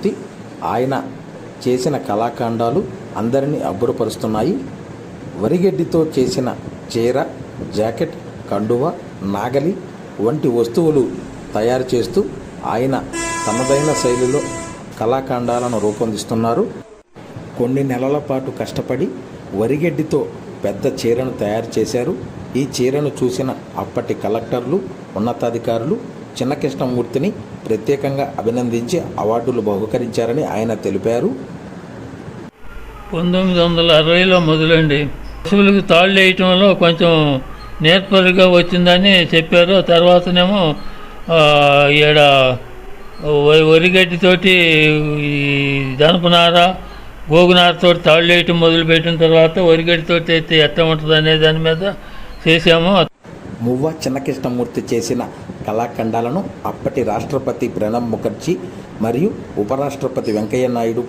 కృష్ణమూర్తి. ఆయన చేసిన కళాఖండాలు అందరినీ అబ్బురపరుస్తున్నాయి. వరిగడ్డితో చేసిన చీర, జాకెట్, కండువ, నాగలి వంటి వస్తువులు తయారు చేస్తూ ఆయన తనదైన శైలిలో కళాఖండాలను రూపొందిస్తున్నారు. కొన్ని నెలల పాటు కష్టపడి వరిగడ్డితో పెద్ద చీరను తయారు చేశారు. ఈ చీరను చూసిన అప్పటి కలెక్టర్లు, ఉన్నతాధికారులు చిన్న కృష్ణమూర్తిని ప్రత్యేకంగా అభినందించి అవార్డులు బహుకరించారని ఆయన తెలిపారు. 1960లో మొదలండి పశువులకు తాళ్ళు వేయటంలో కొంచెం నేర్పరిగా వచ్చిందని చెప్పారు. తర్వాతనేమో ఈడ వరిగడ్డితోటి జనపనార, గోగునారతో తాళ్ళు వేయటం మొదలుపెట్టిన తర్వాత వరిగడ్డితో అయితే ఎట్లా ఉంటుంది అనే దాని మీద చేసాము. మువ్వ చిన్న కృష్ణమూర్తి చేసిన కళాఖండాలను అప్పటి రాష్ట్రపతి ప్రణబ్ ముఖర్జీ మరియు ఉపరాష్ట్రపతి వెంకయ్య నాయుడు